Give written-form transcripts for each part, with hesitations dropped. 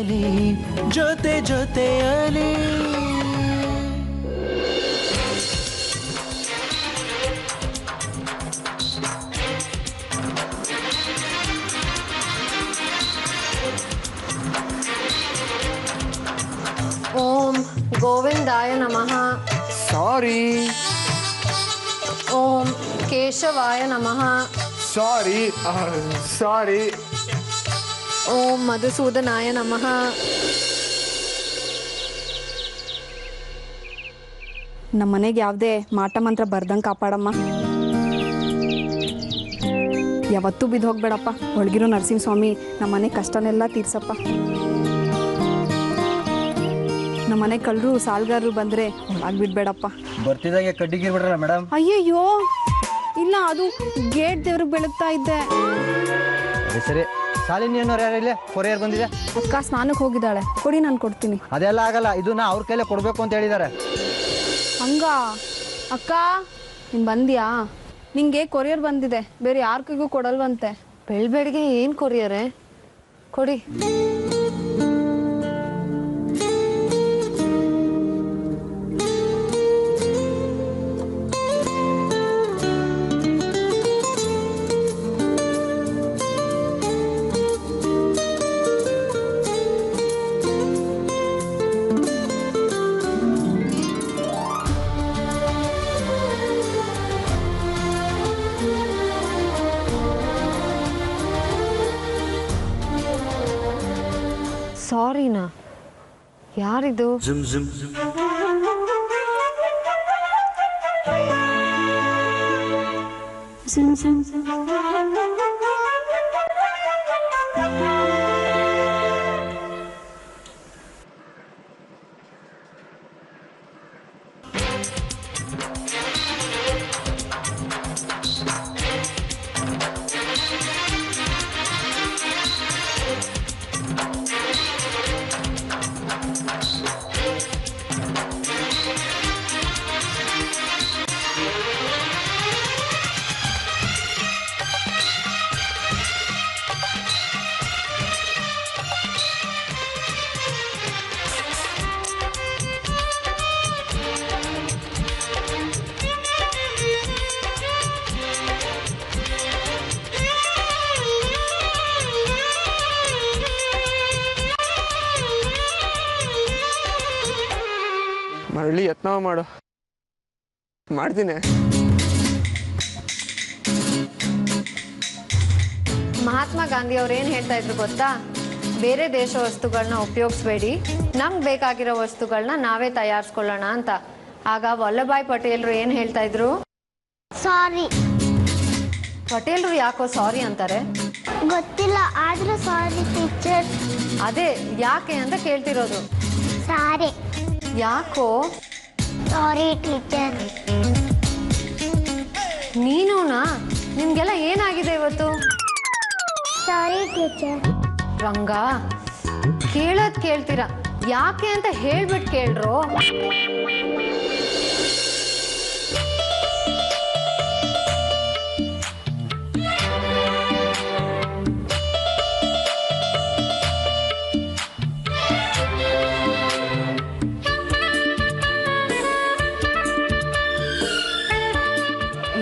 ಜೊತೆಯಾಗಲಿ ಜೊತೆಯಾಗಲಿ. ಓಂ ಗೋವಿಂದಾಯ ನಮಃ. ಸಾರಿ. ಓಂ ಕೇಶವಾಯ ನಮಃ. ಸಾರಿ. ಓಂ ಮಧುಸೂದನಾಯ ನಮಃ. ನಮ್ಮ ಮನೆಗೆ ಯಾವುದೇ ಮಾಟ ಮಂತ್ರ ಬರ್ದಂಗೆ ಕಾಪಾಡಮ್ಮ. ಯಾವತ್ತೂ ಬಿದ್ದು ಹೋಗ್ಬೇಡಪ್ಪ. ಒಳಗಿರೋ ನರಸಿಂಹಸ್ವಾಮಿ ನಮ್ಮ ಮನೆ ಕಷ್ಟನೆಲ್ಲ ತೀರ್ಸಪ್ಪ. ನಮ್ಮ ಮನೆ ಕಳ್ಳರು ಸಾಲ್ಗಾರರು ಬಂದರೆ ಒಳಗೆ ಬಿಡ್ಬೇಡಪ್ಪ. ಬರ್ತಿದ್ದಾಗೆ ಕಡ್ಡಿಗೆ ಬಿಡ್ರಲ್ಲ ಮೇಡಮ್. ಅಯ್ಯಯ್ಯೋ ಇಲ್ಲ, ಅದು ಗೇಟ್ ದೇವ್ರಿಗೆ ಬೆಳಗ್ತಾ ಇದ್ದೆ. ಸರಿ ಶಾಲಿನಿ ಅನ್ನೋರು ಯಾರು ಇಲ್ಲೇ ಕೊರಿಯರ್ ಬಂದಿದೆ. ಅಕ್ಕ ಸ್ನಾನಕ್ಕೆ ಹೋಗಿದ್ದಾಳೆ, ಕೊಡಿ ನಾನು ಕೊಡ್ತೀನಿ. ಅದೆಲ್ಲ ಆಗಲ್ಲ, ಇದನ್ನ ಅವ್ರ ಕೈಲೇ ಕೊಡಬೇಕು ಅಂತ ಹೇಳಿದ್ದಾರೆ. ಹಂಗ ಅಕ್ಕ ನೀನು ಬಂದ್ಯಾ? ನಿಂಗೆ ಕೊರಿಯರ್ ಬಂದಿದೆ, ಬೇರೆ ಯಾರ ಕೈಗೂ ಕೊಡಲ್ವಂತೆ. ಬೆಳ್ಬೆಳಿಗ್ಗೆ ಏನು ಕೊರಿಯರೆ? ಕೊಡಿ. ಸಾರಿನಾ? ಯಾರಿದು? ಮರಳಿ ಯತ್ನ ಮಾಡು. ಮಾಡ್ತೀನಿ. ಮಹಾತ್ಮ ಗಾಂಧಿ ಅವ್ರು ಏನು ಹೇಳ್ತಾ ಇದ್ರು ಗೊತ್ತಾ? ಬೇರೆ ದೇಶ ವಸ್ತುಗಳನ್ನ ಉಪಯೋಗಿಸ್ಬೇಡಿ, ನಮ್ಗೆ ಬೇಕಾಗಿರೋ ವಸ್ತುಗಳನ್ನ ನಾವೇ ತಯಾರಿಸ್ಕೊಳ್ಳೋಣ ಅಂತ. ಆಗ ವಲ್ಲಭಾಯ್ ಪಟೇಲ್ರು ಏನು ಹೇಳ್ತಾ ಇದ್ರು? ಸಾರಿ. ಪಟೇಲ್ರು ಯಾಕೋ ಸಾರಿ ಅಂತಾರೆ? ಗೊತ್ತಿಲ್ಲ, ಆದ್ರೂ ಸಾರಿ ಟೀಚರ್. ಅದೇ ಯಾಕೆ ಅಂತ ಕೇಳ್ತಿರೋದು. ಸಾರಿ. ಯಾಕೋ? ಸಾರಿ ಟೀಚರ್. ನೀನುನಾ? ನಿಮ್ಗೆಲ್ಲ ಏನಾಗಿದೆ ಇವತ್ತು? ಸಾರಿ ಟೀಚರ್. ರಂಗ, ಕೇಳೋದ್ ಕೇಳ್ತೀರಾ, ಯಾಕೆ ಅಂತ ಹೇಳ್ಬಿಟ್ಟು ಕೇಳ್ರು.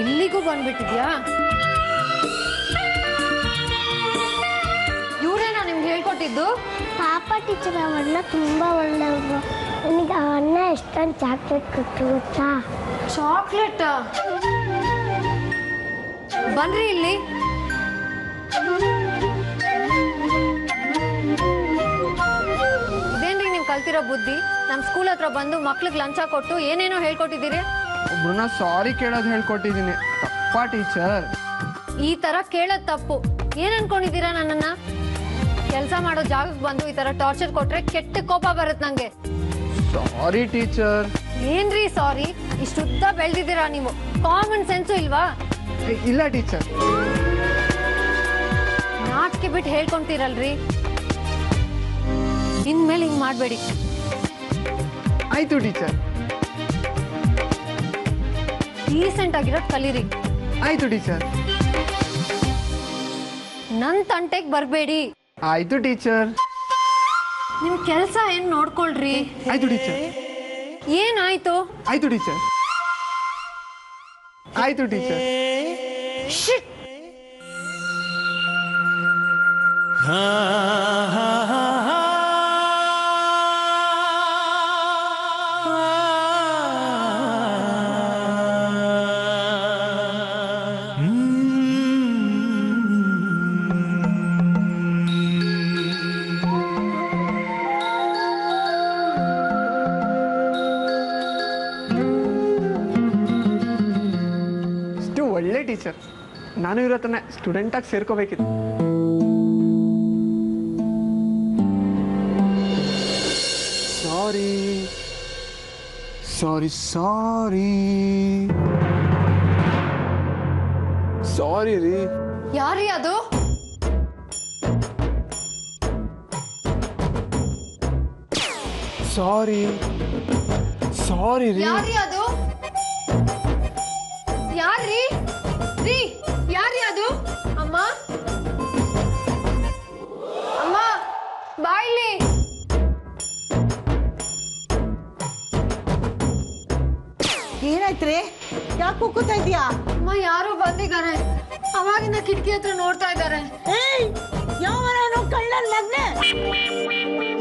ಇಲ್ಲಿಗೂ ಬಂದ್ಬಿಟ್ಟಿದ್ಯಾ? ಇವ್ರೇನಾ ನಿಮ್ಗೆ ಹೇಳ್ಕೊಟ್ಟಿದ್ದು? ಪಾಪ ಟೀಚರ್, ಅವನ್ನ ತುಂಬಾ ಒಳ್ಳೆಯವರು. ನನಗೆ ಅವನ್ನ ಎಷ್ಟೊಂದು ಚಾಕ್ಲೇಟ್ ಕೊಟ್ಟು ಗೊತ್ತಾ? ಚಾಕ್ಲೇಟ್? ಬನ್ರಿ ಇಲ್ಲಿ. ಇದೇನ್ರಿ ನೀವು ಕಲ್ತಿರೋ ಬುದ್ಧಿ? ನಮ್ಮ ಸ್ಕೂಲ್ ಹತ್ರ ಬಂದು ಮಕ್ಳಿಗೆ ಲಂಚ ಕೊಟ್ಟು ಏನೇನೋ ಹೇಳ್ಕೊಟ್ಟಿದ್ದೀರಿ. ಒಬ್ರನ್ನ ಸಾರಿ ಕೇಳೋದು ಹೇಳ್ಕೊಟ್ಟಿದ್ದೀನಿ. ತಪ್ಪ ಟೀಚರ್? ಈ ತರ ಕೇಳೋದ್ ತಪ್ಪು. ಏನ್ ಅನ್ಕೊಂಡಿದ್ದೀರಾ ನನ್ನನ್ನ? ಕೆಲಸ ಮಾಡೋ ಜಾಗಕ್ಕೆ ಬಂದು ಈ ತರ ಟಾರ್ಚರ್ ಕೊಟ್ರೆ ಕೆಟ್ಟ ಕೋಪ ಬರುತ್ತೆ ನಂಗೆ. ಸಾರಿ ಟೀಚರ್. ಏನ್ರಿ ಸಾರಿ? ಇಷ್ಟುದ್ದ ಬೆಳೆದಿದ್ದೀರಾ ನೀವು, ಕಾಮನ್ ಸೆನ್ಸು ಇಲ್ವಾ? ಇಲ್ಲ ಟೀಚರ್. ನಾಟ್ಕೆ ಬಿಟ್ಟು ಹೇಳ್ಕೊಂತೀರಲ್ರಿ. ಇನ್ಮೇಲೆ ಹಿಂಗ್ ಮಾಡ್ಬೇಡಿ. ಆಯ್ತು ಟೀಚರ್. ಡೀಸೆಂಟ್ ಆಗಿರೋದ್ ಕಲೀರಿ. ಆಯ್ತು ಟೀಚರ್. ನನ್ ತಂಟೆಗ್ ಬರ್ಬೇಡಿ. ಆಯ್ತು ಟೀಚರ್. ನಿಮ್ ಕೆಲಸ ಏನ್ ನೋಡ್ಕೊಳ್ರಿ. ಆಯ್ತು ಟೀಚರ್. ಏನಾಯ್ತು? ಆಯ್ತು ಟೀಚರ್. ಆಯ್ತು ಟೀಚರ್. ಶಿಟ್. ಇಷ್ಟು ಒಳ್ಳೆ ಟೀಚರ್. ನಾನು ಇರೋ ತಾನೆ ಸ್ಟೂಡೆಂಟಾಗಿ ಸೇರ್ಕೋಬೇಕಿತ್ತು. ಸಾರಿ ಸಾರಿ ಸಾರಿ ಸಾರಿ ರೀ. ಯಾರೀ ಅದು? ಸಾರಿ ಸಾರಿ ರೀ. ಯಾರೀ ಅದು? ಯಾರ್ರೀ? ರೀ ಯಾರೀ ಅದು? ಅಮ್ಮ ಅಮ್ಮ ಬಾಯ್ಲಿ. ಏನಾಯ್ತ್ರಿ? ಯಾಕೆ ಕೂಗ್ತಾ ಇದೀಯಾ? ಅಮ್ಮ ಯಾರೋ ಬಂದಿದ್ದಾರೆ, ಅವಾಗಿಂದ ಕಿಟಕಿ ಹತ್ರ ನೋಡ್ತಾ ಇದ್ದಾರೆ. ಏಯ್, ಯಾವನೋ ಕಳ್ಳನ್ ಮಗ್ನೆ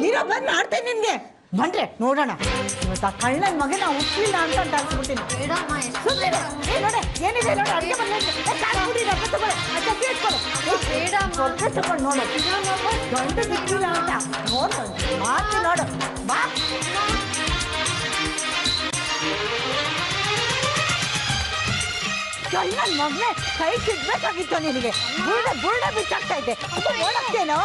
ಇರೋ ಬಂದ್ ಮಾಡ್ತೇನೆ ನಿನ್ಗೆ. ಬಂದ್ರೆ ನೋಡೋಣ ಇವತ್ತು ಆ ಕಳ್ಳನ್ ಮಗನ ಹುಟ್ಟಿಲ್ಲ ಅಂತ ಅನ್ಸ್ಬಿಡ್ತೀನಿ. ಬೇಡಮ್ಮ, ಸುಮ್ನೆ ಇರು. ನೋಡೆ ಏನಿದೆ ನೋಡು, ಅಡಿಗೆ ಮನೆ ತಗೊಂಡು ನೋಡು, ಗಂಟು ಬಿಟ್ಟಿಲ್ಲ ಅಂತ ನೋಡು, ಮಾತು ನೋಡು ಬಾ. ಕಳ್ಳನ್ ಮಗ್ನೆ ಕೈ ಸಿಗ್ಬೇಕಾಗಿತ್ತು ನಿನಗೆ. ಬುರ್ಡೆ ಬಿಟ್ಟಾಗ್ತಾ ಇದ್ದೆ ನೋಡಕ್ತೇನೋ.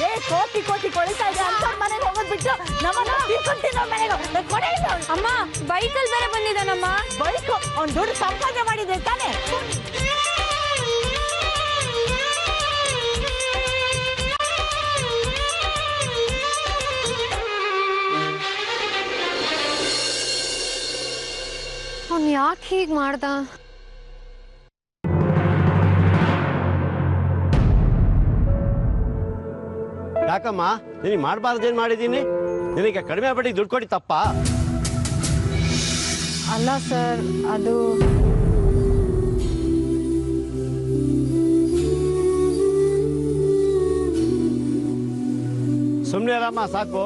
ಏ ಕೋಟಿ ಕೋಟಿ ಕೊಳಿತಾ ಇದೆ ಅಂತ ಮನೆಗೆ ಹೋಗೋದ್ ಬಿಟ್ಟು ನಮ್ಮನ್ನ ತಿಳ್ಕೊಂತೀನಿ ಮನೆಗೆ ಕೊಡೆ. ಅಮ್ಮ ಬೈಕಲ್ಲಿ ಬೇರೆ ಬಂದಿದ್ದಾನಮ್ಮ. ಬೈಕು ಅವ್ನು ದುಡ್ಡು ಸಂಪಾದನೆ ಮಾಡಿದೆ ತಾನೆ. ಅವ್ನು ಯಾಕೆ ಹೀಗೆ ಮಾಡ್ದ? ಯಾಕಮ್ಮ ನಿನಗೆ ಮಾಡಬಾರ್ದೇನು ಮಾಡಿದ್ದೀನಿ? ನಿನಗೆ ಕಡಿಮೆ ಬಡ್ಡಿಗೆ ದುಡ್ಡು ಕೊಡಿ ತಪ್ಪ? ಅಲ್ಲ ಸರ್, ಅದು ಸುಮ್ಮನೆ ಅಲ್ಲಮ್ಮ ಸಾಕು.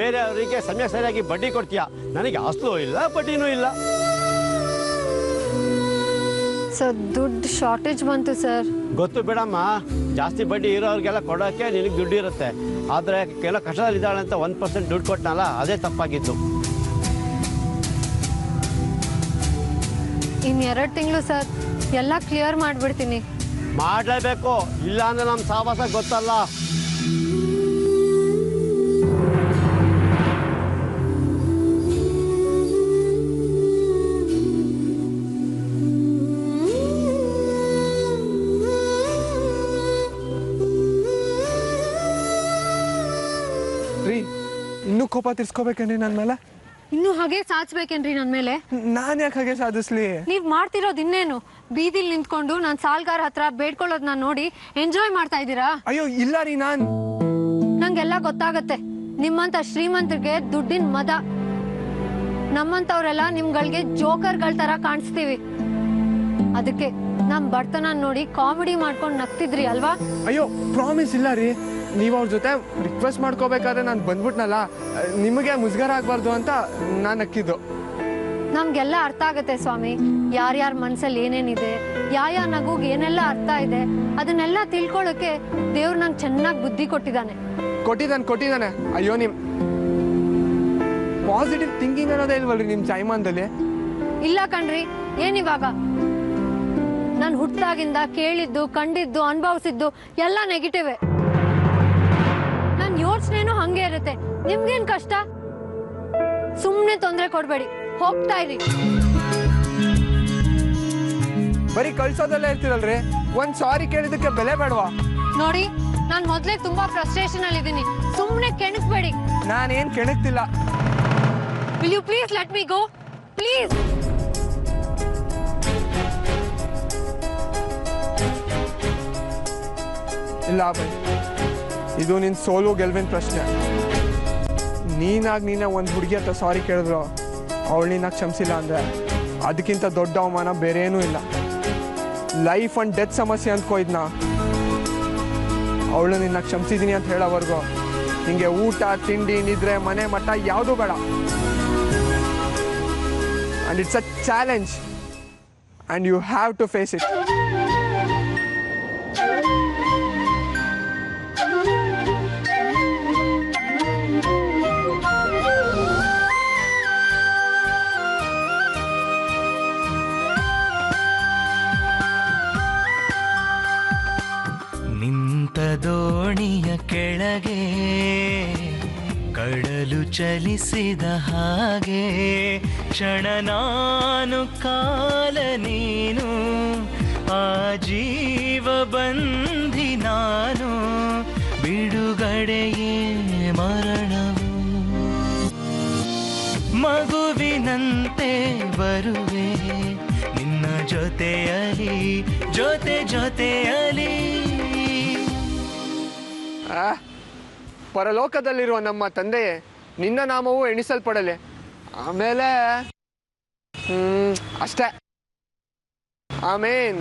ಬೇರೆಯವರಿಗೆ ಸಮಯ ಸರಿಯಾಗಿ ಬಡ್ಡಿ ಕೊಡ್ತೀಯ, ನನಗೆ ಅಸಲು ಇಲ್ಲ ಬಡ್ಡಿನೂ ಇಲ್ಲ. ಸರ್ ದುಡ್ಡು ಶಾರ್ಟೇಜ್ ಬಂತು ಸರ್. ಗೊತ್ತು ಬಿಡಮ್ಮ, ಜಾಸ್ತಿ ಬಡ್ಡಿ ಇರೋರಿಗೆಲ್ಲ ಕೊಡೋಕ್ಕೆ ನಿನಗೆ ದುಡ್ಡು ಇರುತ್ತೆ. ಆದರೆ ಕೆಲವು ಕಷ್ಟದಲ್ಲಿದ್ದಾಳೆ ಅಂತ 1% ದುಡ್ಡು ಕೊಟ್ಟನಲ್ಲ, ಅದೇ ತಪ್ಪಾಗಿತ್ತು. ಇನ್ನು 2 ತಿಂಗಳು ಸರ್, ಎಲ್ಲ ಕ್ಲಿಯರ್ ಮಾಡಿಬಿಡ್ತೀನಿ. ಮಾಡಲೇಬೇಕು, ಇಲ್ಲ ಅಂದ್ರೆ ನಮ್ಮ ಸಾವಾಸ ಗೊತ್ತಲ್ಲ. ರೀ, ಇನ್ನೂ ಕೋಪ ತಿರ್ಸ್ಕೋಬೇಕೇನ್ರಿ ನನ್ನ ಮೇಲೆ? ಇನ್ನು ಹಾಗೆ ಸಾಧಿಸ್ಬೇಕೇನ್ರಿ ನನ್ನ ಮೇಲೆ? ನಾನು ಯಾಕೆ ಹಾಗೆ ಸಾಧಿಸ್ಲಿ? ನೀವ್ ಮಾಡ್ತಿರೋದು ಇನ್ನೇನು? ಬೀದಿಲ್ ನಿಂತ್ಕೊಂಡು ನಾನ್ ಸಾಲ್ಗಾರ ಹತ್ರ ಬೇಡ್ಕೊಳ್ಳೋದನ್ನ ನೋಡಿ ಎಂಜಾಯ್ ಮಾಡ್ತಾ ಇದ್ದೀರಾ? ಅಯ್ಯೋ ಇಲ್ಲ ರೀ, ನಂಗೆಲ್ಲ ಗೊತ್ತಾಗತ್ತೆ. ನಿಮ್ಮಂತ ಶ್ರೀಮಂತರಿಗೆ ದುಡ್ಡಿನ ಮದ. ನಮ್ಮಂತವ್ರೆಲ್ಲ ನಿಮ್ಗಳಿಗೆ ಜೋಕರ್ಗಳ ತರ ಕಾಣಿಸ್ತೀವಿ. ಅದಕ್ಕೆ ನಮ್ ಬಡತನ ನೋಡಿ ಕಾಮಿಡಿ ಮಾಡ್ಕೊಂಡು ನಗ್ತಿದ್ರಿ ಅಲ್ವಾ? ಅಯ್ಯೋ ಪ್ರಾಮಿಸ್ ಇಲ್ಲ ರೀ. ನೀವು ಅವ್ರ ಜೊತೆ ರಿಕ್ವೆಸ್ಟ್ ಮಾಡ್ಕೋಬೇಕಾದ್ರೆ ನಾನು ಬಂದ್ಬಿಟ್ನಲ್ಲ, ನಿಮಗೆ ಮುಜುಗರ ಆಗ್ಬಾರ್ದು ಅಂತ ನಾನು ನಕ್ಕಿದ್ದು. ನಮ್ಗೆಲ್ಲ ಅರ್ಥ ಆಗತ್ತೆ ಸ್ವಾಮಿ, ಯಾರ್ಯಾರ ಮನ್ಸಲ್ಲಿ ಏನೇನಿದೆ, ಯಾವ ನಗುಗ್ ಏನೆಲ್ಲ ಅರ್ಥ ಇದೆ, ಅದನ್ನೆಲ್ಲ ತಿಳ್ಕೊಳ್ಳೋಕೆ ದೇವ್ರು ನಂಗೆ ಚೆನ್ನಾಗಿ ಬುದ್ಧಿ ಕೊಟ್ಟಿದ್ದಾನೆ. ಕೊಟ್ಟಿದ್ದಾನೆ. ಅಯ್ಯೋ, ನಿಮ್ ಪಾಸಿಟಿವ್ ಥಿಂಕಿಂಗ್ ಅನ್ನೋದೇ ಇಲ್ವಲ್ರಿ ನಿಮ್ ಜೈಮಾನದಲ್ಲಿ? ಇಲ್ಲ ಕಣ್ರಿ, ಏನಿವಾಗ? ನಾನು ಹುಟ್ಟಾಗಿಂದ ಕೇಳಿದ್ದು, ಕಂಡಿದ್ದು, ಅನುಭವಿಸಿದ್ದು ಎಲ್ಲ ನೆಗೆಟಿವ್. ನನ್ನ ಯೋಚನೆನೂ ಹಂಗೆ ಇರುತ್ತೆ. ನಿಮ್ಗೇನ್ ಕಷ್ಟ? ಸುಮ್ನೆ ತೊಂದರೆ ಕೊಡ್ಬೇಡಿ, ಹೋಗ್ತಾ ಇರಿ. ಬರೀ ಕಳ್ಸೋದಲ್ಲೇ ಇರ್ತೀರಲ್ರಿ, ಒಂದ್ ಸಾರಿ ಕೇಳಿದಕ್ಕೆ ಬೆಲೆ ಬೇಡವಾ? ನೋಡಿ, ನಾನ್ ಮೊದ್ಲೇ ತುಂಬಾ ಫ್ರಸ್ಟ್ರೇಷನ್ ಅಲ್ಲಿ ಇದ್ದೀನಿ. ಸುಮ್ನೆ ಕೆಣಕ್ಬೇಡಿ. ನಾನೇನ್ ಕೆಣಕ್ತಿಲ್ಲ. Will you please let me go, please? ಇಲ್ಲ ಬೈ, ಇದು ನಿನ್ ಸೋಲು ಗೆಲ್ವಿನ ಪ್ರಶ್ನೆ. ನೀನೇ ಒಂದು ಹುಡುಗಿ ಹತ್ರ ಸಾರಿ ಕೇಳಿದ್ರು ಅವಳು ನೀನಾಗ ಕ್ಷಮಿಸಿಲ್ಲ ಅಂದರೆ ಅದಕ್ಕಿಂತ ದೊಡ್ಡ ಅವಮಾನ ಬೇರೆ ಏನೂ ಇಲ್ಲ. ಲೈಫ್ ಆ್ಯಂಡ್ ಡೆತ್ ಸಮಸ್ಯೆ ಅಂದ್ಕೋಯ್ದನ್ನ ಅವಳು ನಿನ್ನ ಕ್ಷಮಿಸಿದ್ದೀನಿ ಅಂತ ಹೇಳೋವರೆಗೂ ನಿಂಗೆ ಊಟ ತಿಂಡಿ ನಿದ್ರೆ ಮನೆ ಮಠ ಯಾವುದೂ ಬೇಡ. And it's a challenge and you have to face it. ದೋಣಿಯ ಕೆಳಗೆ ಕಡಲು ಚಲಿಸಿದ ಹಾಗೆ ಕ್ಷಣ ನಾನು ಕಾಲ ನೀನು ಆಜೀವ ಬಂಧಿ ನಾನು ಬಿಡುಗಡೆಯೇ ಮರಣವು ಮಗುವಿನಂತೆ ಬರುವೆ ನಿನ್ನ ಜೊತೆಯಲಿ ಜೊತೆಯಲಿ. ಪರಲೋಕದಲ್ಲಿರುವ ನಮ್ಮ ತಂದೆಯೇ ನಿನ್ನ ನಾಮವು ಎಣಿಸಲ್ಪಡಲೆ. ಆಮೇಲೆ ಅಷ್ಟೇ. ಆಮೇನ್.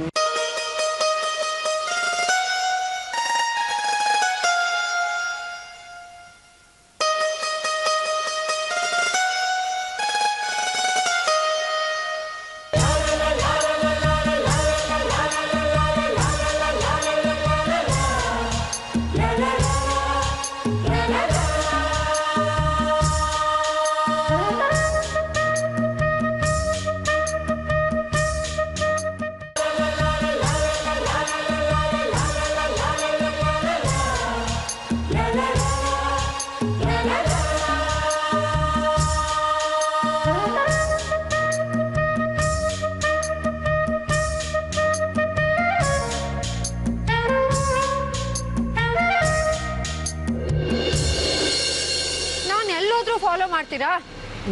ಫಾಲೋ ಮಾಡ್ತೀರಾ?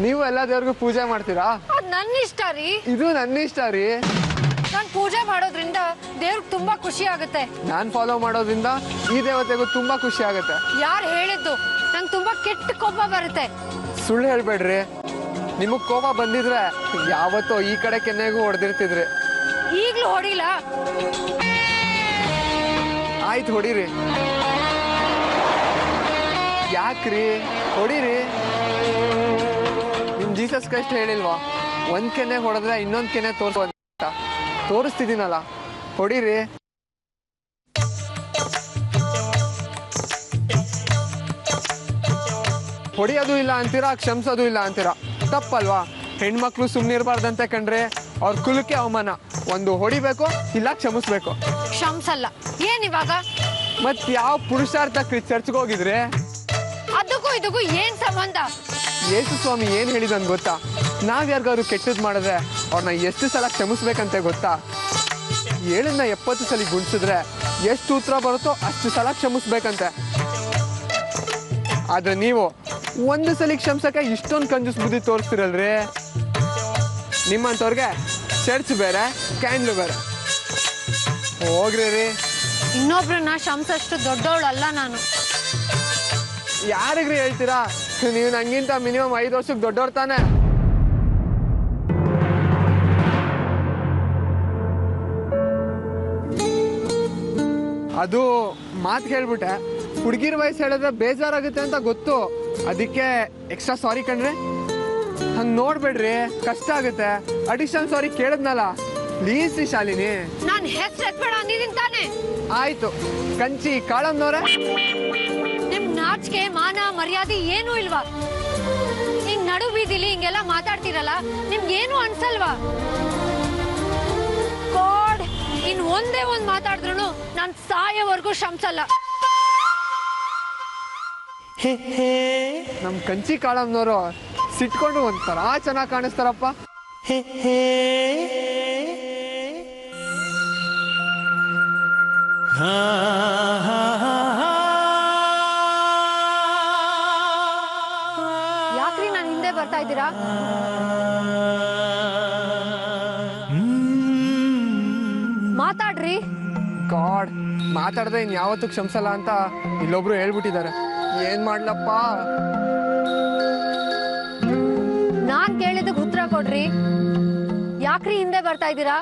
ನೀವು ಎಲ್ಲ ದೇವ್ರಿಗೂ ಪೂಜೆ ಮಾಡ್ತೀರಾ? ಅದು ನನ್ನ ಇಷ್ಟ ರೀ. ಇದು ನನ್ನ ಇಷ್ಟ ರೀ. ನಾನು ಪೂಜೆ ಮಾಡೋದ್ರಿಂದ ದೇವ್ರಿಗೆ ತುಂಬಾ ಖುಷಿ ಆಗುತ್ತೆ. ನಾನು ಫಾಲೋ ಮಾಡೋದ್ರಿಂದ ಈ ದೇವತೆಗೂ ತುಂಬಾ ಖುಷಿ ಆಗುತ್ತೆ. ಯಾರು ಹೇಳಿದ್ದು? ನಂಗೆ ತುಂಬಾ ಕೆಟ್ಟ ಕೋಪ ಬರುತ್ತೆ. ಸುಳ್ಳು ಹೇಳ್ಬೇಡ್ರಿ. ನಿಮಗ್ ಕೋಪ ಬಂದಿದ್ರೆ ಯಾವತ್ತೋ ಈ ಕಡೆ ಕೆನ್ನೆಗೂ ಹೊಡೆದಿರ್ತಿದ್ರಿ. ಈಗ್ಲೂ ಹೊಡಿಲ್ಲ? ಆಯ್ತು, ಹೊಡೀರಿ. ಯಾಕ್ರಿ? ಹೊಡೀರಿ. ನಿಮ್ ಜೀಸಸ್ ಕ್ರೈಸ್ಟ್ ಹೇಳಿಲ್ವಾ, ಒಂದ್ ಕೆನ್ನೆ ಹೊಡೆದ್ರೆ ಇನ್ನೊಂದ್ ಕೆನ್ನೆ ತೋರಿಸುವಂತ? ತೋರಿಸ್ತಿದ್ದೀನಲ್ಲ, ಹೊಡೀರಿ. ಹೊಡಿಯೋದು ಇಲ್ಲ ಅಂತೀರಾ, ಕ್ಷಮಿಸೋದು ಇಲ್ಲ ಅಂತೀರಾ. ತಪ್ಪಲ್ವಾ? ಹೆಣ್ಮಕ್ಳು ಸುಮ್ಮನಿರ್ಬಾರ್ದಂತೆ ಕಂಡ್ರೆ ಅವ್ರ ಕುಲಕ್ಕೆ ಅವಮಾನ. ಒಂದು ಹೊಡಿಬೇಕು, ಇಲ್ಲ ಕ್ಷಮಿಸ್ಬೇಕು. ಕ್ಷಮಿಸಲ್ಲ. ಏನ್ ಇವಾಗ? ಮತ್ ಯಾವ ಪುರುಷಾರ್ಥ ಚರ್ಚ್ಗೆ ಹೋಗಿದ್ರೆ? ಅದಕ್ಕೂ ಇದಕ್ಕೂ ಏನ್ ಸಂಬಂಧ? ಯೇಸು ಸ್ವಾಮಿ ಏನ್ ಹೇಳಿದನ್ ಗೊತ್ತಾ? ನಾವ್ ಯಾರಿಗಾದ್ರು ಕೆಟ್ಟದ್ ಮಾಡಿದ್ರೆ ಅವ್ರನ್ನ ಎಷ್ಟು ಸಲ ಕ್ಷಮಿಸ್ಬೇಕಂತೆ ಗೊತ್ತಾ? 7ನ್ನ 70 ಸಲ ಗುಣಿಸಿದ್ರೆ ಎಷ್ಟು ಉತ್ತರ ಬರುತ್ತೋ ಅಷ್ಟು ಸಲ ಕ್ಷಮಿಸ್ಬೇಕಂತೆ. ಆದ್ರೆ ನೀವು ಒಂದು ಸಲ ಕ್ಷಮಿಸಕ್ಕೆ ಇಷ್ಟೊಂದು ಕಂಜೂಸ್ ಬುದ್ಧಿ ತೋರಿಸ್ತಿರಲ್ರಿ. ನಿಮ್ಮಂತವ್ರಿಗೆ ಚರ್ಚ್ ಬೇರೆ, ಕ್ಯಾಂಡ್ಲು ಬೇರೆ. ಹೋಗ್ರಿ ರೀ. ಇನ್ನೊಬ್ರನ್ನ ಕ್ಷಮಿಸಷ್ಟು ದೊಡ್ಡವಳಲ್ಲ ನಾನು. ಯಾರಿಗ್ರಿ ಹೇಳ್ತೀರಾ? ನೀವು ನಂಗಿಂತ ಮಿನಿಮಮ್ 5 ವರ್ಷಕ್ಕೆ ದೊಡ್ಡವ್ರ ತಾನೆ. ಅದು ಮಾತು ಹೇಳ್ಬಿಟ್ಟೆ. ಹುಡುಗಿರ್ ವಯಸ್ಸು ಹೇಳಿದ್ರೆ ಬೇಜಾರಾಗುತ್ತೆ ಅಂತ ಗೊತ್ತು, ಅದಕ್ಕೆ ಎಕ್ಸ್ಟ್ರಾ ಸಾರಿ ಕಣ್ರಿ. ಹಂಗ್ ನೋಡ್ಬೇಡ್ರಿ, ಕಷ್ಟ ಆಗುತ್ತೆ. ಅಡಿಷನಲ್ ಸಾರಿ ಕೇಳದ್ನಲ್ಲ, ಪ್ಲೀಸ್ ರೀ ಶಾಲಿನಿ. ನಾನು ಹೆಸರು ಎತ್ಬೇಡ ಅಂದಿದ್ದೀನಿ ತಾನೆ. ಆಯ್ತು. ಕಂಚಿ ಕಾಳಮ್ನವ್ರೆ, ನಿಮ್ ನಾಚಿಕೆ ಮಾನ ಮರ್ಯಾದೆ ಏನೂ ಇಲ್ವಾ? ಹಿಂಗ್ ನಡು ಬೀದಿಲಿ ಹಿಂಗೆಲ್ಲ ಮಾತಾಡ್ತಿರಲ್ಲ, ನಿಮ್ಗೇನು ಅನ್ಸಲ್ವಾ? ಗಾಡ್, ಇನ್ ಒಂದೇ ಒಂದ್ ಮಾತಾಡಿದ್ರು ನಾನ್ ಸಾಯೋವರೆಗೂ ಕ್ಷಮಿಸಲ್ಲ. ನಮ್ ಕಂಚಿ ಕಾಳಮ್ನವರು ಸಿಟ್ಕೊಂಡು ಒಂಥರ ಚೆನ್ನಾಗಿ ಕಾಣಿಸ್ತಾರಪ್ಪ. ಯಾಕ್ರಿ ನಾನು ಹಿಂದೆ ಬರ್ತಾ ಇದ್ದೀರಾ? ಮಾತಾಡ್ರಿ. ಗಾಡ್, ಮಾತಾಡದೆ ಇನ್ ಯಾವತ್ತೂ ಕ್ಷಮಿಸಲ್ಲ ಅಂತ ಇಲ್ಲೊಬ್ರು ಹೇಳ್ಬಿಟ್ಟಿದ್ದಾರೆ. ಏನ್ ಮಾಡ್ಲಪ್ಪ? ನಾನ್ ಕೇಳಿದಕ್ಕೆ ಉತ್ತರ ಕೊಡ್ರಿ. ಯಾಕ್ರಿ ಹಿಂದೆ ಬರ್ತಾ ಇದ್ದೀರಾ?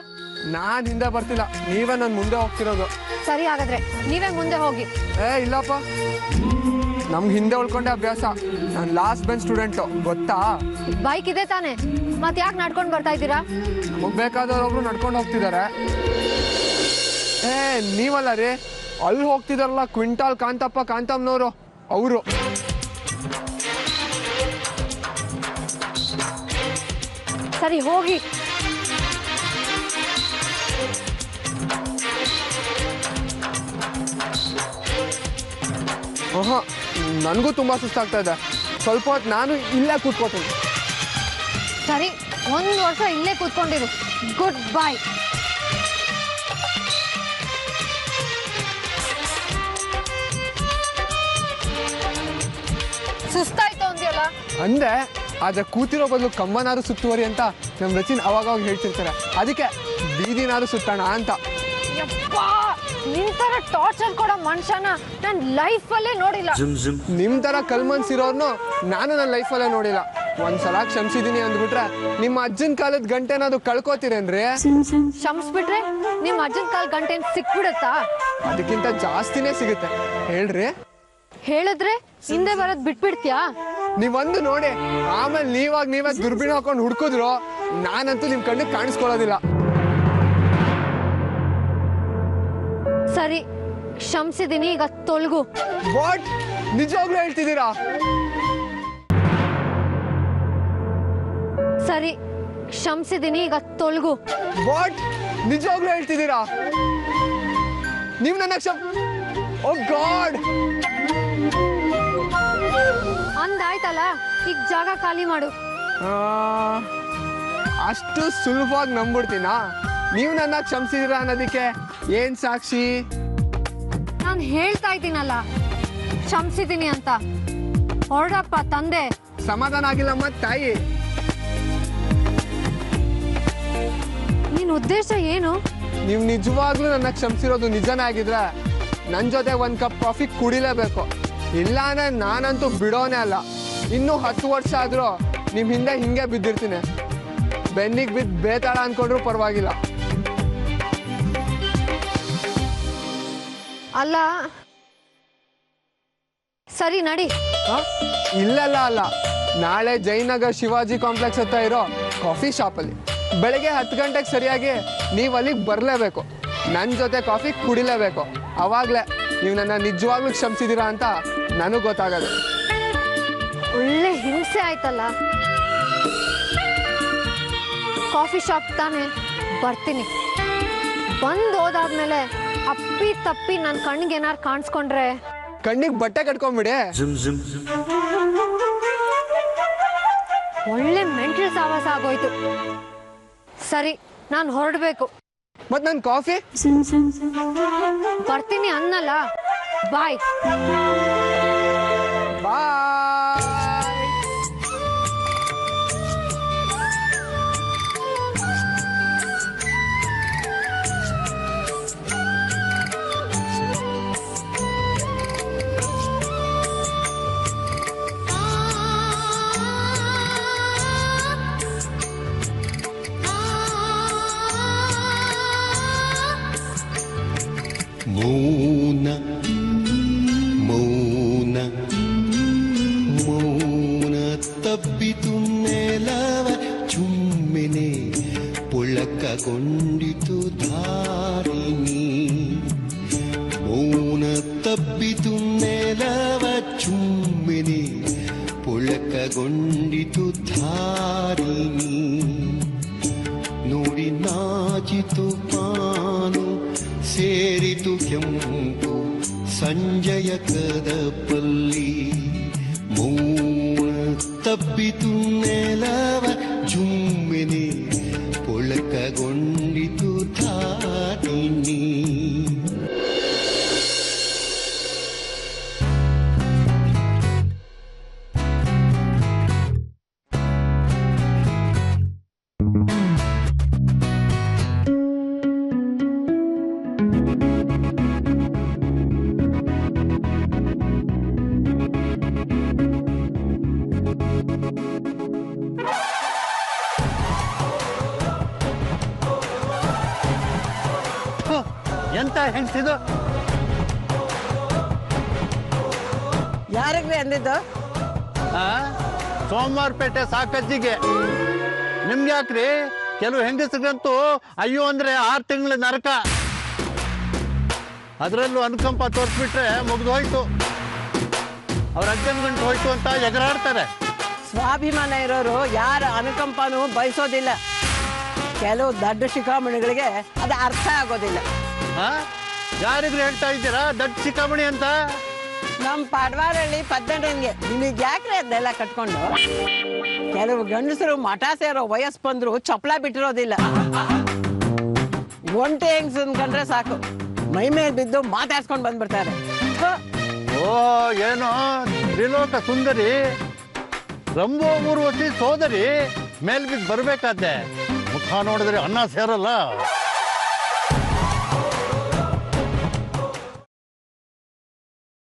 ನಾನ್ ಹಿಂದೆ ಬರ್ತಿಲ್ಲ, ನೀವೇ ನನ್ ಮುಂದೆ ಹೋಗ್ತಿರೋದು. ಸರಿ, ಹಾಗಾದ್ರೆ ನೀವೇ ಮುಂದೆ ಹೋಗಿ. ಇಲ್ಲಪ್ಪ, ನಮ್ಗೆ ಹಿಂದೆ ಉಳ್ಕೊಂಡೆ ಅಭ್ಯಾಸ. ನಾನು ಲಾಸ್ಟ್ ಬೆಂಚ್ ಸ್ಟೂಡೆಂಟು, ಗೊತ್ತಾ? ಬೈಕ್ ಇದೆ ತಾನೆ, ಮತ್ ಯಾಕೆ ನಡ್ಕೊಂಡ್ ಬರ್ತಾ ಇದ್ದೀರಾ? ನಮಗ್ ಬೇಕಾದವ್ರೊಬ್ರು ನಡ್ಕೊಂಡು ಹೋಗ್ತಿದ್ದಾರೆ. ನೀವಲ್ಲ ರೀ, ಅಲ್ಲಿ ಹೋಗ್ತಿದಾರಲ್ಲ ಕ್ವಿಂಟಾಲ್ ಕಾಂತಪ್ಪ ಕಾಂತಮ್ಮನವರು, ಅವರು. ಸರಿ, ಹೋಗಿ. ನನಗೂ ತುಂಬಾ ಸುಸ್ತಾಗ್ತಾ ಇದೆ. ಸ್ವಲ್ಪ ಹೊತ್ತು ನಾನು ಇಲ್ಲೇ ಕೂತ್ಕೋತೀನಿ. ಸರಿ, 1 ವರ್ಷ ಇಲ್ಲೇ ಕೂತ್ಕೊಂಡಿರು. Good bye. ಸುಸ್ತಾಯ್ತು ಅಂದ್ಯಲ್ಲ? ಅಂದೆ, ಆದ್ರೆ ಕೂತಿರೋ ಬದಲು ಕಂಬನಾರು ಸುತ್ತುವರಿ ಅಂತ ನಮ್ಮ ರಚಿನ್ ಅವಾಗ ಹೇಳ್ತಿರ್ತಾರೆ. ಅದಕ್ಕೆ ಬೀದಿನಾರು ಸುತ್ತೋಣ ಅಂತ. ನಿನ್ ತರ ಟಾರ್ಚರ್ ಕೊಡೋ ಮನುಷ್ಯನ ನನ್ ಲೈಫ್ ಅಲ್ಲೇ ನೋಡಿಲ್ಲ. ನಿಮ್ ತರ ಕಲ್ಮನ್ಸಿರೋರ್ನು ನಾನು ನನ್ನ ಲೈಫಲ್ಲೇ ನೋಡಿಲ್ಲ. ಒಂದ್ಸಲ ಕ್ಷಮಿಸಿದೀನಿ ಅಂದ್ಬಿಟ್ರೆ ನಿಮ್ಮ ಅಜ್ಜನ್ ಕಾಲದ ಗಂಟೆನಾದ್ರು ಕಳ್ಕೊತೀರೇನ್ರಿ? ಕ್ಷಮಿಸ್ಬಿಟ್ರೆ ನಿಮ್ ಅಜ್ಜನ್ ಕಾಲ್ ಗಂಟೆ ಸಿಕ್ಬಿಡತ್ತಾ? ಅದಕ್ಕಿಂತ ಜಾಸ್ತಿನೇ ಸಿಗುತ್ತೆ. ಹೇಳ್ರಿ. ಹೇಳಿದ್ರೆ ಹಿಂದೆ ಬರೋದ್ ಬಿಟ್ಬಿಡ್ತೀಯಾ? ನೀವೊಂದು ನೋಡಿ, ಆಮೇಲೆ ನೀವೇ ದುರ್ಬೀಣ ಹಾಕೊಂಡು ಹುಡ್ಕಿದ್ರು ನಾನಂತೂ ನಿಮ್ ಕಣ್ಣಿಗೆ ಕಾಣಿಸ್ಕೊಳ್ಳೋದಿಲ್ಲ. ಸರಿ, ಕ್ಷಮಿಸಿದೀನಿ, ಈಗ ತೊಲಗು. ವಾಟ್? ನಿಜವಾಗ್ಲೂ ಹೇಳ್ತಿದ್ದೀರಾ? ಸರಿ, ಕ್ಷಮಿಸಿದೀನಿ, ಈಗ ತೊಲಗು. ವಾಟ್? ನಿಜವಾಗ್ಲೂ ಹೇಳ್ತಿದ್ದೀರಾ? ನೀವು ನನ್ನ ಓ ಗಾಡ್! ಅಂದಾಯ್ತಲ್ಲ, ಈಗ ಜಾಗ ಖಾಲಿ ಮಾಡು. ಅಷ್ಟು ಸುಲಭವಾಗಿ ನಂಬಿಡ್ತೀನಾ? ನೀವು ನನ್ನ ಕ್ಷಮಿಸಿದಿರ ಅನ್ನೋದಕ್ಕೆ ಏನ್ ಸಾಕ್ಷಿ? ನಾನು ಹೇಳ್ತಾ ಇದ್ದೀನಲ್ಲ, ಕ್ಷಮಿಸಿದೀನಿ ಅಂತ. ಹೊರಡಪ್ಪ ತಂದೆ. ಸಮಾಧಾನ ಆಗಿಲ್ಲಮ್ಮ ತಾಯಿ. ನಿನ್ ಉದ್ದೇಶ ಏನು? ನೀವು ನಿಜವಾಗ್ಲೂ ನನ್ನ ಕ್ಷಮಿಸಿರೋದು ನಿಜನೇ ಆಗಿದ್ರೆ ನನ್ನ ಜೊತೆ 1 ಕಪ್ ಕಾಫಿ ಕುಡಿಲೇಬೇಕು. ಇಲ್ಲ ಅಂದ್ರೆ ನಾನಂತೂ ಬಿಡೋನೇ ಅಲ್ಲ. ಇನ್ನೂ 10 ವರ್ಷ ಆದ್ರೂ ನಿಮ್ ಹಿಂದೆ ಹಿಂಗೆ ಬಿದ್ದಿರ್ತೀನಿ. ಬೆನ್ನಿಗೆ ಬಿದ್ದು ಬೇತಾಳ ಅನ್ಕೊಂಡ್ರು ಪರವಾಗಿಲ್ಲ. ಅಲ್ಲ, ಸರಿ ನಡಿ. ಇಲ್ಲೆಲ್ಲ ಅಲ್ಲ, ನಾಳೆ ಜಯನಗರ್ ಶಿವಾಜಿ ಕಾಂಪ್ಲೆಕ್ಸ್ ಹತ್ರ ಇರೋ ಕಾಫಿ ಶಾಪಲ್ಲಿ ಬೆಳಗ್ಗೆ 10 ಗಂಟೆಗೆ ಸರಿಯಾಗಿ ನೀವು ಅಲ್ಲಿಗೆ ಬರಲೇಬೇಕು. ನನ್ನ ಜೊತೆ ಕಾಫಿ ಕುಡಿಲೇಬೇಕು. ಅವಾಗಲೇ ನೀವು ನನ್ನ ನಿಜವಾಗ್ಲೂ ಕ್ಷಮಿಸಿದ್ದೀರಾ ಅಂತ ನನಗೆ ಗೊತ್ತಾಗೋದು. ಒಳ್ಳೆ ಹಿಂಸೆ ಆಯ್ತಲ್ಲ. ಕಾಫಿ ಶಾಪ್ ತಾನೆ, ಬರ್ತೀನಿ. ಬಂದು ಹೋದಾದ್ಮೇಲೆ ಅಪ್ಪಿ ತಪ್ಪಿ ನನ್ನ ಕಣ್ಣಿಗೆ ಏನಾರು ಕಾಣಿಸ್ಕೊಂಡ್ರೆ ಕಣ್ಣಿಗೆ ಬಟ್ಟೆ ಕಟ್ಕೊಂಡ್ಬಿಡಿ. ಒಳ್ಳೆ ಮೆಂಟಲ್ ಸಾವಾಸ ಆಗೋಯ್ತು. ಸರಿ, ನಾನು ಹೊರಡ್ಬೇಕು. ಮತ್ ನನ್ ಕಾಫಿ? ಬರ್ತೀನಿ ಅನ್ನಲ್ಲ. ಬಾಯ್. ಬಾಯ್. ಮೌನ ಮೌನ ಮೌನ ತಬ್ಬಿತು ನೆಲವ ಚುಮ್ಮೆನೆ ಪುಳಕಗೊಂಡಿತು ಧಾರಿಣಿ. ಮೌನ ತಬ್ಬಿತು ನೆಲವ ಚುಮ್ಮೆನೆ ಪುಳಕಗೊಂಡಿತು ಧಾರಿಣಿ. ನೋಡಿ ನಾಚಿತು ಪಾನು ಸೇರಿತು ಕೆಂಪು ಸಂಜಯ ಕದಪಲ್ಲಿ. ಮೌನ ತಬ್ಬಿತು ನೆಲವ ಜುಮ್ಮೆನೆ ಪುಳಕಗೊಂಡಿತು ಧಾರಿಣಿ. ಎಂತ ಹೆಂಗ್ಸಿದು? ಯಾರಿಗ್ರಿ ಅಂದಿದ್ದು? ಸೋಮವಾರಪೇಟೆ ಸಾಕಜ್ಜಿಗೆ. ನಿಮ್ಗೆ ಯಾಕ್ರಿ? ಕೆಲವು ಹೆಂಗಸ್ರಿಗಂತೂ ಅಯ್ಯೋ ಅಂದ್ರೆ 6 ತಿಂಗಳ ನರಕ. ಅದರಲ್ಲೂ ಅನುಕಂಪ ತೋರಿಸ್ಬಿಟ್ರೆ ಮುಗ್ದೋಯ್ತು, ಅವ್ರ ಅಜ್ಜನ ಗಂಟು ಹೋಯ್ತು ಅಂತ ಎಗರಾಡ್ತಾರೆ. ಸ್ವಾಭಿಮಾನ ಇರೋರು ಯಾರ ಅನುಕಂಪನೂ ಬಯಸೋದಿಲ್ಲ. ಕೆಲವು ದೊಡ್ಡ ಶಿಖಾಮಣಿಗಳಿಗೆ ಅದು ಅರ್ಥ ಆಗೋದಿಲ್ಲ. ಯಾರಿಗ್ರಿ ಹೇಳ್ತಾ ಇದ್ದೀರಾ ದೊಡ್ಡ ಶಿಖಾಮಣಿ ಅಂತ? ನಮ್ಮ ಪಡ್ವಾರಳ್ಳಿ ಪದ್ದಣ್ಣನ್ಗೆ. ನಿಮಗೆ ಯಾಕ್ರೆ ಅದನ್ನೆಲ್ಲ ಕಟ್ಕೊಂಡು? ಕೆಲವು ಗಂಡಸರು ಮಠ ಸೇರೋ ವಯಸ್ಸು ಬಂದ್ರು ಚಪ್ಪಲ ಬಿಟ್ಟಿರೋದಿಲ್ಲ. ಒಂಟೆ ಹೆಂಗ್ಸ್ ಅನ್ಕೊಂಡ್ರೆ ಸಾಕು, ಮೈ ಮೇಲೆ ಬಿದ್ದು ಮಾತಾಡ್ಸ್ಕೊಂಡು ಬಂದ್ಬಿಡ್ತಾರೆ. ಓ ಏನೋ ತ್ರಿಲೋಕ ಸುಂದರಿ, ರಂಭೋ ಊರ್ವಶಿ ಸೋದರಿ ಮೇಲ್ ಬಿದ್ದು ಬರ್ಬೇಕಾದ್ದೆ. ಮುಖ ನೋಡಿದ್ರೆ ಅನ್ನ ಸೇರಲ್ಲ.